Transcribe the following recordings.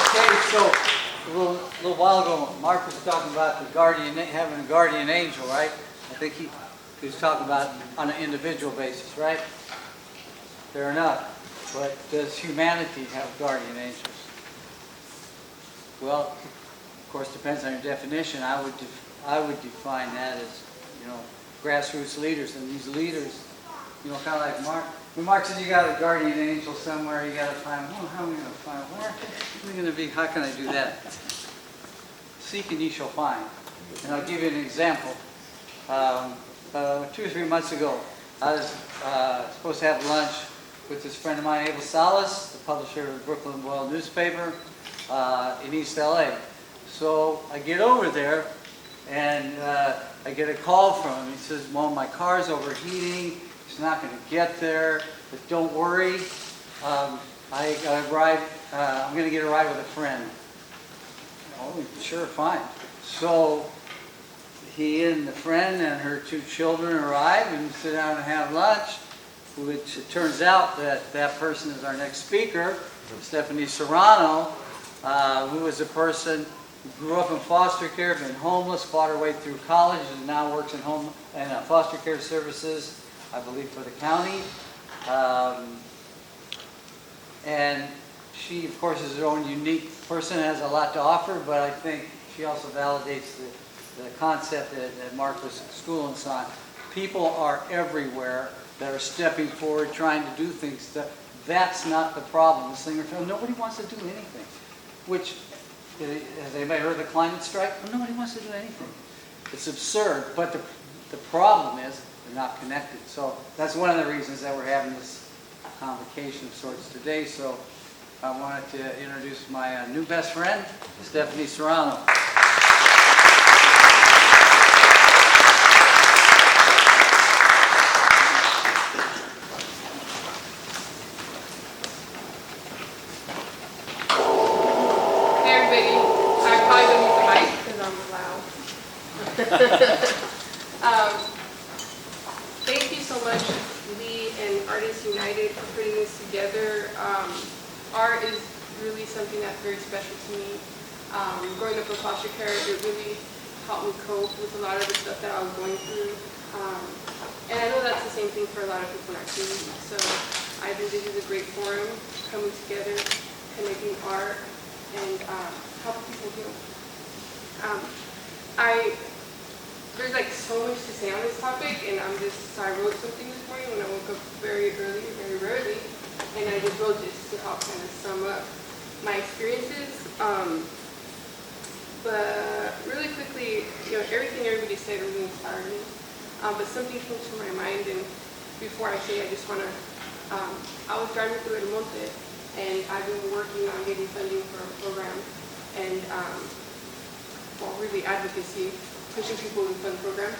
Okay, so a little while ago, Mark was talking about the guardian, having a guardian angel, right? I think he was talking about on an individual basis, right? Fair enough. But does humanity have guardian angels? Well, of course, depends on your definition. I would define that as, grassroots leaders, and these leaders, kind of like Mark. When Mark said you got a guardian angel somewhere, you got to find, how am I going to find it? Where am I going to be? How can I do that? Seek and ye shall find. And I'll give you an example. 2 or 3 months ago, I was supposed to have lunch with this friend of mine, Abel Salas, the publisher of the Brooklyn World newspaper in East LA. So I get over there, and I get a call from him. He says, well, my car's overheating. It's not going to get there, but don't worry. I'm going to get a ride with a friend. Oh, sure, fine. So he and the friend and her 2 children arrive and sit down and have lunch, which it turns out that person is our next speaker, Stephanie Serrano, who is a person who grew up in foster care, been homeless, fought her way through college, and now works in foster care services, I believe, for the county. And she, of course, is her own unique person, has a lot to offer, but I think she also validates the concept that Mark was schooling us on. People are everywhere that are stepping forward, trying to do things. That's not the problem. This thing, nobody wants to do anything. Which, has anybody heard of the climate strike? Well, nobody wants to do anything. It's absurd, but the problem is they're not connected. So that's one of the reasons that we're having this convocation of sorts today. So I wanted to introduce my new best friend, Stephanie Serrano. Thank you so much, Lee and Artists United, for putting this together. Art is really something that's very special to me. Growing up in foster care, it really helped me cope with a lot of the stuff that I was going through. And I know that's the same thing for a lot of people in our community. So I think this is a great forum, coming together, connecting art, and helping people heal. There's like so much to say on this topic, and so I wrote something this morning when I woke up very early, very rarely, and I just wrote this to help kind of sum up my experiences. But really quickly, everything everybody said really inspired me. But something came to my mind, and before I say, I just want to, I was driving through El Monte, and I've been working on getting funding for a program, and really advocacy, pushing people to fund the program.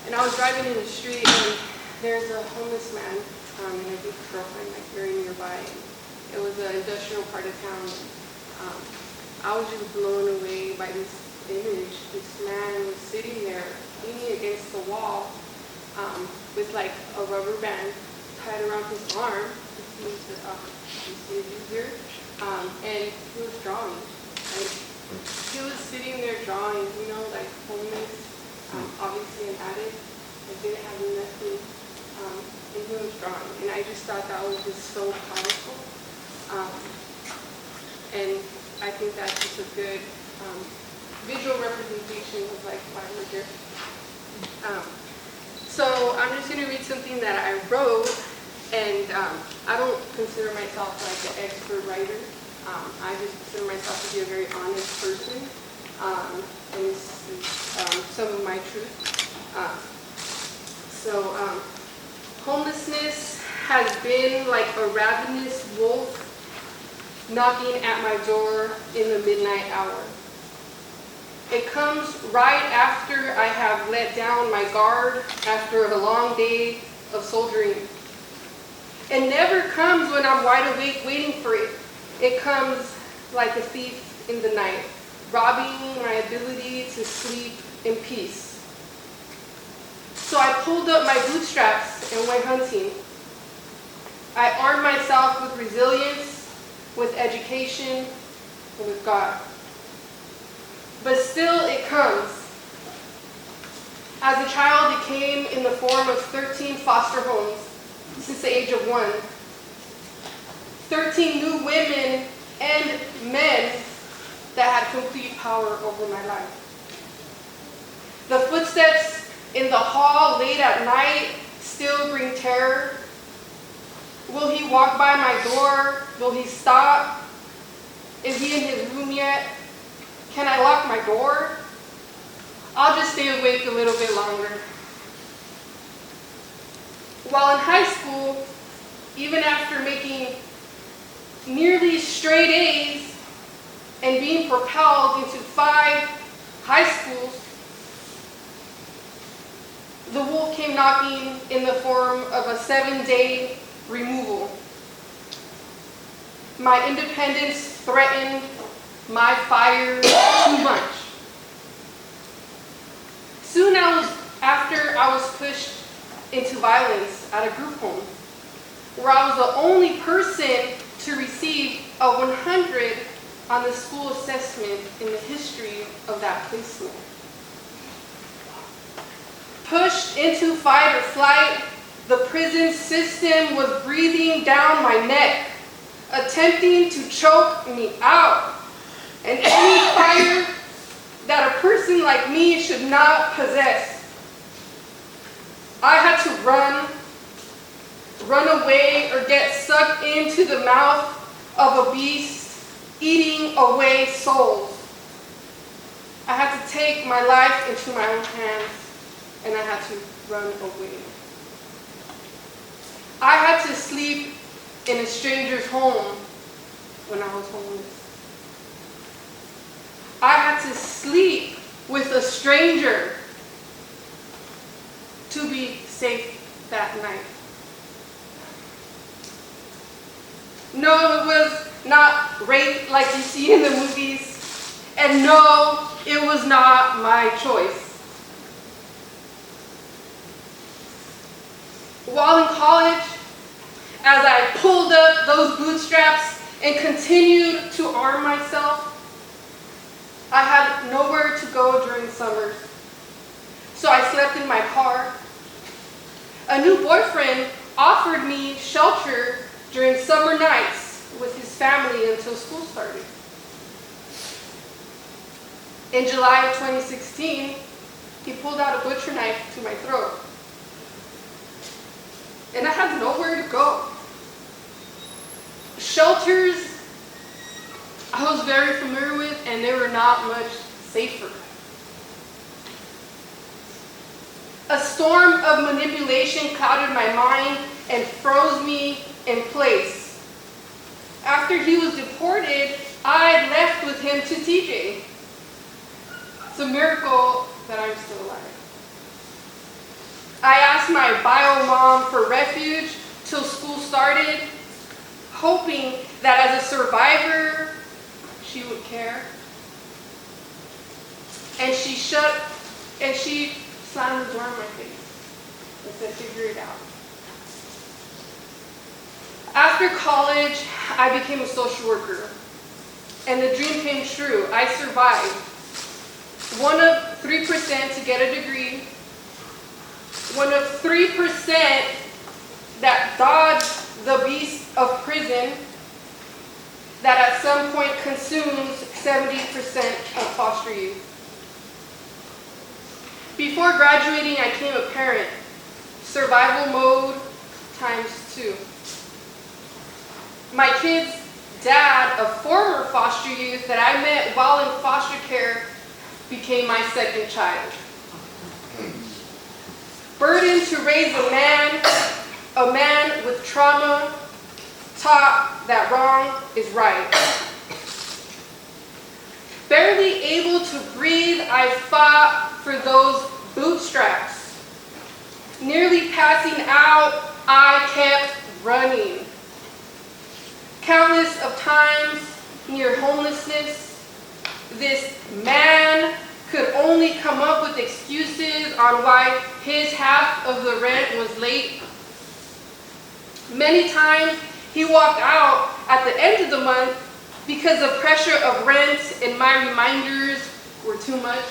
And I was driving in the street, and there's a homeless man, and I think his girlfriend very nearby. It was an industrial part of town. I was just blown away by this image. This man was sitting there, leaning against the wall, with like a rubber band tied around his arm. You see it here? And he was drawing. He was sitting there drawing, like homeless, obviously an addict, that didn't have nothing, and he was drawing. And I just thought that was just so powerful. And I think that's just a good visual representation of like why we're here. So I'm just going to read something that I wrote, and I don't consider myself like an expert writer. I just consider myself to be a very honest person, and this is some of my truth. Homelessness has been like a ravenous wolf knocking at my door in the midnight hour. It comes right after I have let down my guard after a long day of soldiering. It never comes when I'm wide awake waiting for it. It comes like a thief in the night, robbing my ability to sleep in peace. So I pulled up my bootstraps and went hunting. I armed myself with resilience, with education, and with God. But still it comes. As a child, it came in the form of 13 foster homes since the age of 1. 13 new women and men that had complete power over my life. The footsteps in the hall late at night still bring terror. Will he walk by my door? Will he stop? Is he in his room yet? Can I lock my door? I'll just stay awake a little bit longer. While in high school, even after making nearly straight A's and being propelled into 5 high schools, the wolf came knocking in the form of a 7-day removal. My independence threatened my fire too much. Soon after I was pushed into violence at a group home, where I was the only person to receive a 100 on the school assessment in the history of that placement. Pushed into fight or flight, the prison system was breathing down my neck, attempting to choke me out. And any fire that a person like me should not possess. I had to run away, or get sucked into the mouth of a beast eating away souls. I had to take my life into my own hands, and I had to run away. I had to sleep in a stranger's home when I was homeless. I had to sleep with a stranger to be safe that night. No, it was not rape like you see in the movies. And no, it was not my choice. While in college, as I pulled up those bootstraps and continued to arm myself, I had nowhere to go during summers. So I slept in my car. A new boyfriend offered me shelter during summer nights with his family until school started. In July of 2016, he pulled out a butcher knife to my throat. And I had nowhere to go. Shelters I was very familiar with, and they were not much safer. A storm of manipulation clouded my mind and froze me in place. After he was deported, I left with him to TJ. It's a miracle that I'm still alive. I asked my bio mom for refuge till school started, hoping that as a survivor, she would care. And she slammed the door in my face and said, figure it out. After college, I became a social worker, and the dream came true. I survived. One of 3% to get a degree, one of 3% that dodged the beast of prison that at some point consumes 70% of foster youth. Before graduating, I became a parent. Survival mode ×2. My kid's dad, a former foster youth that I met while in foster care, became my second child. Burdened to raise a man with trauma, taught that wrong is right. Barely able to breathe, I fought for those bootstraps. Nearly passing out, I kept running. Countless of times near homelessness, this man could only come up with excuses on why his half of the rent was late. Many times he walked out at the end of the month because the pressure of rent and my reminders were too much.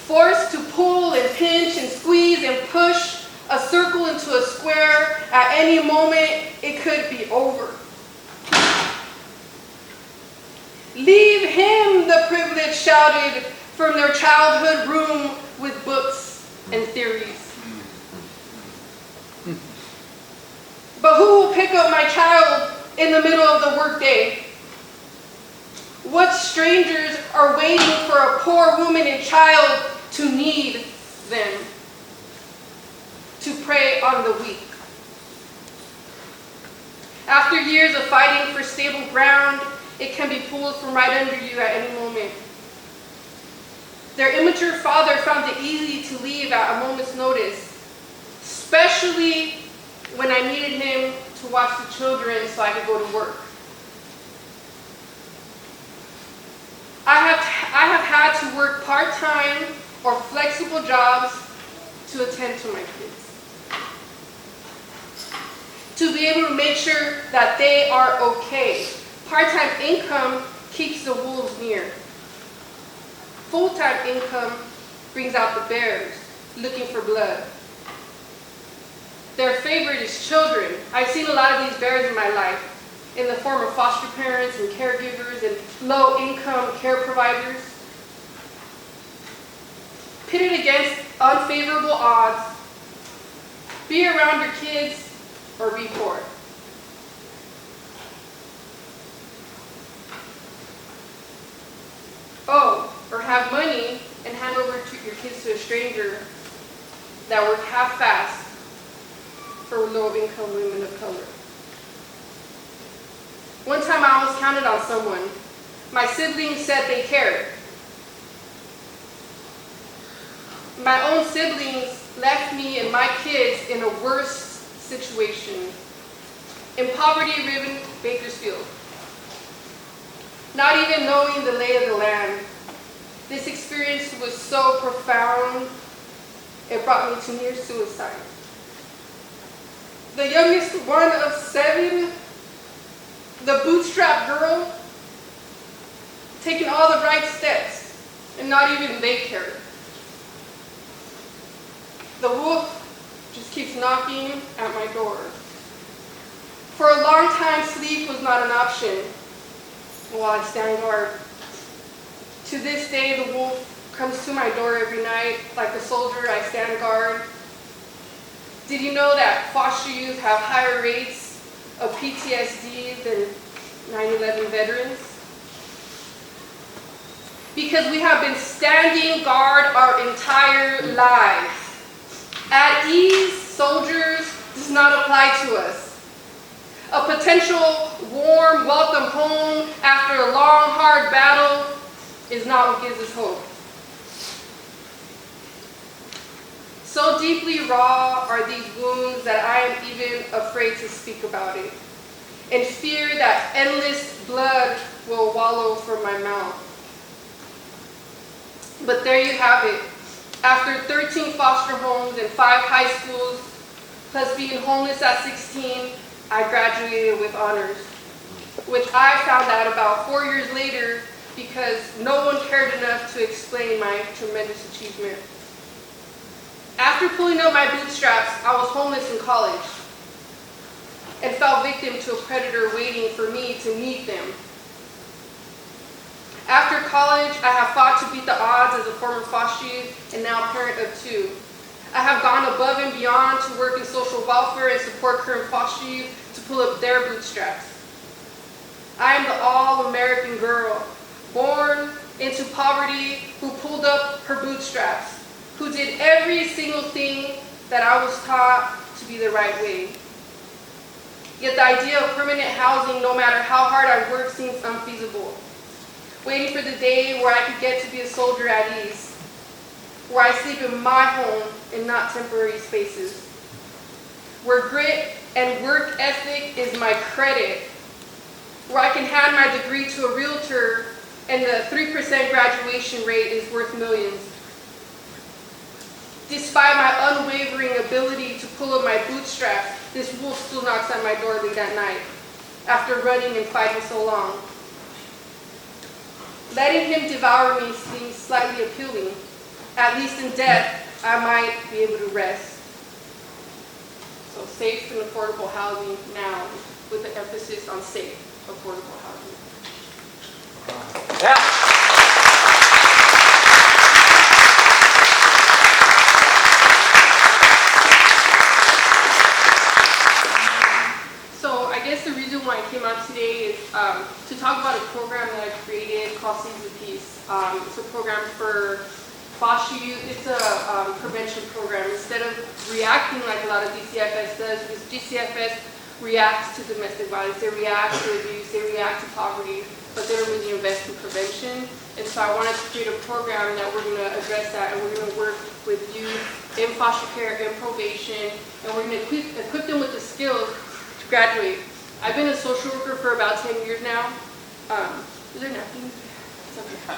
Forced to pull and pinch and squeeze and push a circle into a square. At any moment, it could be over. Leave him, the privileged shouted from their childhood room with books and theories. But who will pick up my child in the middle of the workday? What strangers are waiting for a poor woman and child to need them, to prey on the weak? After years of fighting for stable ground, it can be pulled from right under you at any moment. Their immature father found it easy to leave at a moment's notice, especially when I needed him to watch the children so I could go to work. I have had to work part-time or flexible jobs to attend to my kids, to be able to make sure that they are okay. Part-time income keeps the wolves near. Full-time income brings out the bears looking for blood. Their favorite is children. I've seen a lot of these bears in my life, in the form of foster parents and caregivers and low-income care providers. Pitted against unfavorable odds, be around your kids or be poor. Oh, or have money and hand over your kids to a stranger that work half-fast for low-income women of color. One time I almost counted on someone. My siblings said they cared. My own siblings left me and my kids in a worse situation, in poverty-ridden Bakersfield. Not even knowing the lay of the land. This experience was so profound, it brought me to near suicide. The youngest one of 7, the bootstrap girl, taking all the right steps, and not even they cared. The wolf just keeps knocking at my door. For a long time, sleep was not an option while I stand guard. To this day, the wolf comes to my door every night. Like a soldier, I stand guard. Did you know that foster youth have higher rates of PTSD than 9/11 veterans? Because we have been standing guard our entire lives. At ease, soldiers does not apply to us. A potential warm welcome home after a long, hard battle is not what gives us hope. So deeply raw are these wounds that I am even afraid to speak about it, and fear that endless blood will wallow from my mouth. But there you have it. After 13 foster homes and 5 high schools, plus being homeless at 16, I graduated with honors, which I found out about 4 years later because no one cared enough to explain my tremendous achievement. After pulling up my bootstraps, I was homeless in college and fell victim to a predator waiting for me to meet them. After college, I have fought to beat the odds as a former foster youth and now parent of 2. I have gone above and beyond to work in social welfare and support current foster youth to pull up their bootstraps. I am the all-American girl, born into poverty, who pulled up her bootstraps, who did every single thing that I was taught to be the right way. Yet the idea of permanent housing, no matter how hard I work, seems unfeasible. Waiting for the day where I could get to be a soldier at ease, where I sleep in my home and not temporary spaces, where grit and work ethic is my credit, where I can hand my degree to a realtor and the 3% graduation rate is worth millions. Despite my unwavering ability to pull up my bootstraps, this wolf still knocks at my door late at night after running and fighting so long. Letting him devour me seems slightly appealing. At least in death, I might be able to rest. So safe and affordable housing now, with the emphasis on safe, affordable housing. Yeah. So I guess the reason why I came out today is to talk about a program that I created called Seeds of Peace. It's a program for foster youth. It's a prevention program. Instead of reacting like a lot of DCFS does, because DCFS reacts to domestic violence, they react to abuse, they react to poverty, but they don't really invest in prevention. And so I wanted to create a program that we're going to address that, and we're going to work with youth in foster care, in probation, and we're going to equip them with the skills to graduate. I've been a social worker for about 10 years now. Is there napkins? It's okay.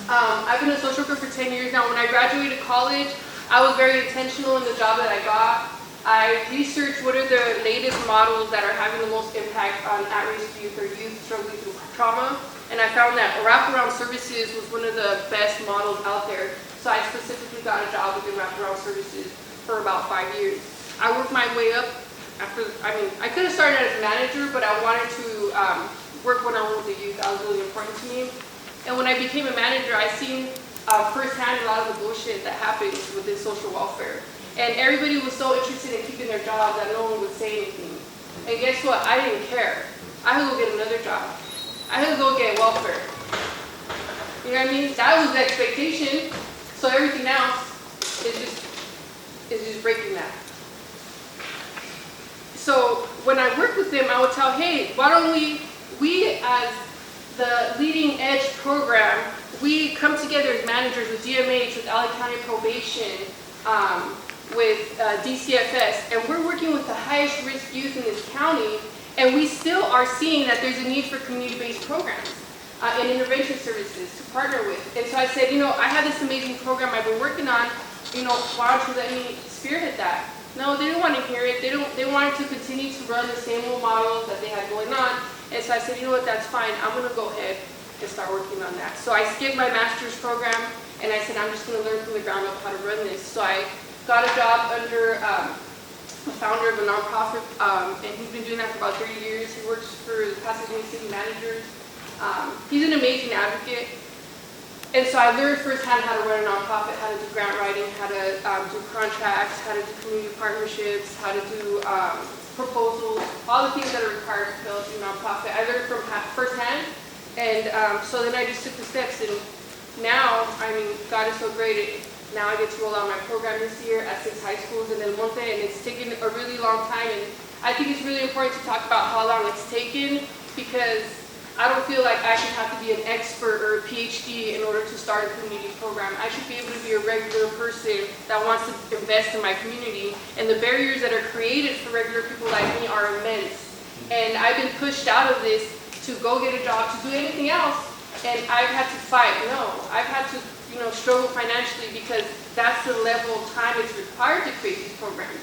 I've been a social worker for 10 years now. When I graduated college, I was very intentional in the job that I got. I researched what are the latest models that are having the most impact on at-risk youth or youth struggling through trauma. And I found that wraparound services was one of the best models out there. So I specifically got a job within wraparound services for about 5 years. I worked my way up after, I could have started as a manager, but I wanted to work one-on-one with the youth. That was really important to me. And when I became a manager, I seen firsthand a lot of the bullshit that happens within social welfare. And everybody was so interested in keeping their job that no one would say anything. And guess what? I didn't care. I could go get another job. I could go get welfare. You know what I mean? That was the expectation. So everything else is just breaking that. So when I worked with them, I would tell, hey, why don't we as the leading edge program, we come together as managers with DMH, with LA County Probation, with DCFS, and we're working with the highest risk youth in this county, and we still are seeing that there's a need for community-based programs and intervention services to partner with. And so I said, I have this amazing program I've been working on, why don't you let me spearhead that? No, they didn't want to hear it. They wanted to continue to run the same old models that they had going on. And so I said, you know what, that's fine. I'm going to go ahead and start working on that. So I skipped my master's program, and I said, I'm just going to learn from the ground up how to run this. So I got a job under the founder of a nonprofit, and he's been doing that for about 30 years. He works for the Pasadena City Managers. He's an amazing advocate. And so I learned firsthand how to run a nonprofit, how to do grant writing, how to do contracts, how to do community partnerships, how to do proposals, all the things that are required to build a nonprofit. I learned from firsthand, and so then I just took the steps, and now, God is so great. Now I get to roll out my program this year at 6 high schools and then Monte, and it's taken a really long time, and I think it's really important to talk about how long it's taken, because I don't feel like I should have to be an expert or a PhD in order to start a community program. I should be able to be a regular person that wants to invest in my community, and the barriers that are created for regular people like me are immense. And I've been pushed out of this to go get a job, to do anything else, and I've had to fight. No, I've had to struggle financially, because that's the level of time it's required to create these programs.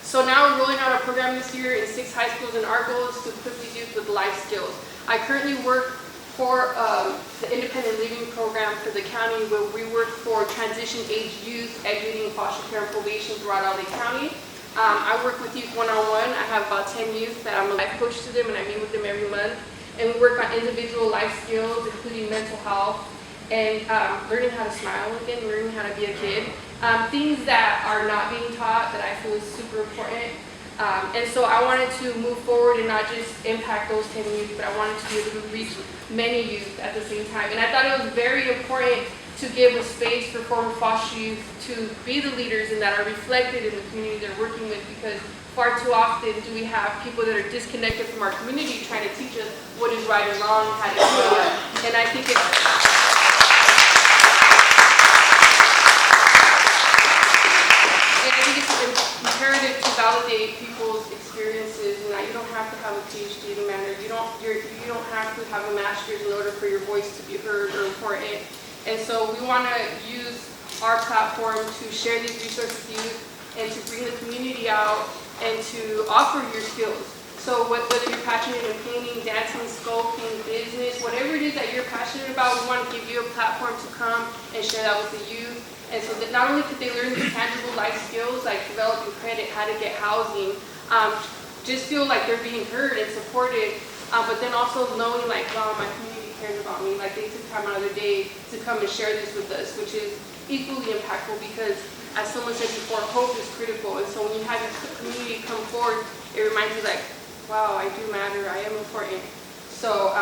So now we're rolling out our program this year in 6 high schools, and our goal is to equip these youth with life skills. I currently work for the independent living program for the county, where we work for transition-age youth exiting foster care and probation throughout LA County. I work with youth one-on-one. I have about 10 youth that I'm a life coach to them, and I meet with them every month. And we work on individual life skills, including mental health, and learning how to smile again, learning how to be a kid. Things that are not being taught that I feel is super important. And so I wanted to move forward and not just impact those 10 youth, but I wanted to be able to reach many youth at the same time. And I thought it was very important to give a space for former foster youth to be the leaders and that are reflected in the community they're working with, because far too often do we have people that are disconnected from our community trying to teach us what is right and wrong, how to do it. And I think it's imperative to validate people's experiences, and that you don't have to have a PhD to manage. You don't have to have a master's in order for your voice to be heard or important. And so we want to use our platform to share these resources with you. and to bring the community out and to offer your skills. So whether you're passionate in painting, dancing, sculpting, business, whatever it is that you're passionate about, we want to give you a platform to come and share that with the youth. And so that not only could they learn the tangible life skills like developing credit, how to get housing, just feel like they're being heard and supported, but then also knowing like, wow, my community cares about me. Like they took time out of their day to come and share this with us, which is equally impactful because, as someone said before, hope is critical. And so when you have your community come forward, it reminds you like, wow, I do matter, I am important. So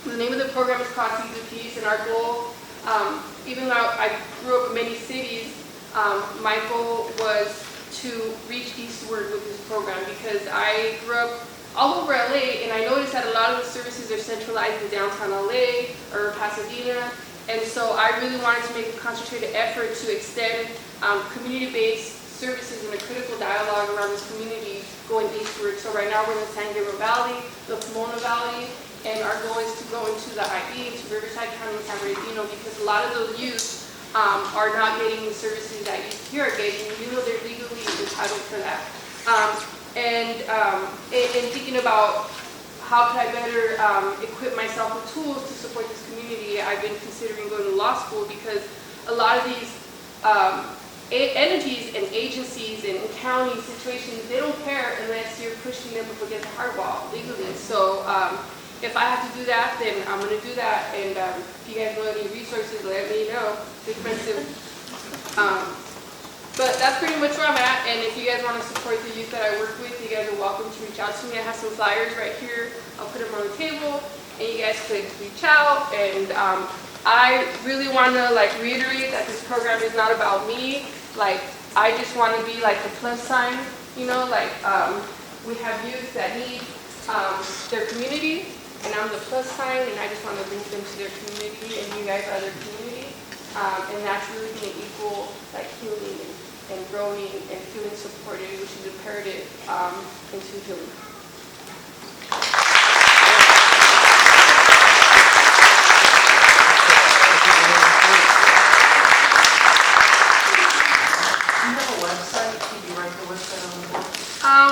the name of the program is called Seeds of Peace, and our goal, even though I grew up in many cities, my goal was to reach eastward with this program because I grew up all over LA, and I noticed that a lot of the services are centralized in downtown LA or Pasadena, and so I really wanted to make a concentrated effort to extend community-based services and a critical dialogue around this community going eastward. So right now we're in the San Gabriel Valley, the Pomona Valley, and our goal is to go into the IE, to Riverside County, San Bernardino, because a lot of those youth are not getting the services that youth here are getting, even though they're legally entitled for that. And thinking about how can I better equip myself with tools to support this community, I've been considering going to law school because a lot of these entities and agencies and county situations, they don't care unless you're pushing them up against a hard wall legally. So if I have to do that, then I'm going to do that. And if you guys know any resources, let me know. It's expensive. But that's pretty much where I'm at. And if you guys want to support the youth that I work with, you guys are welcome to reach out to me. I have some flyers right here. I'll put them on the table, and you guys could reach out. And I really want to reiterate that this program is not about me. I just want to be the plus sign, we have youth that need their community, and I'm the plus sign, and I just want to bring them to their community, and you guys are their community, and that's really going to equal healing and growing and feeling supported, which is imperative into healing.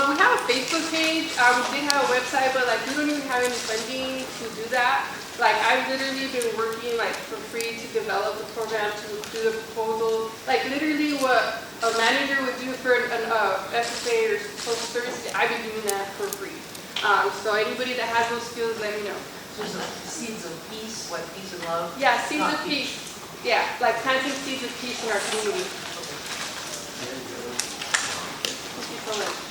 We have a Facebook page. We did have a website, but we don't even have any funding to do that. I've literally been working for free to develop the program, to do the proposal. Literally what a manager would do for an FFA or social services, I've been doing that for free. So anybody that has those skills, let me know. So it's seeds of peace, peace and love? Yeah, seeds of peace. Yeah, planting seeds of peace in our community. Okay. Thank you so much.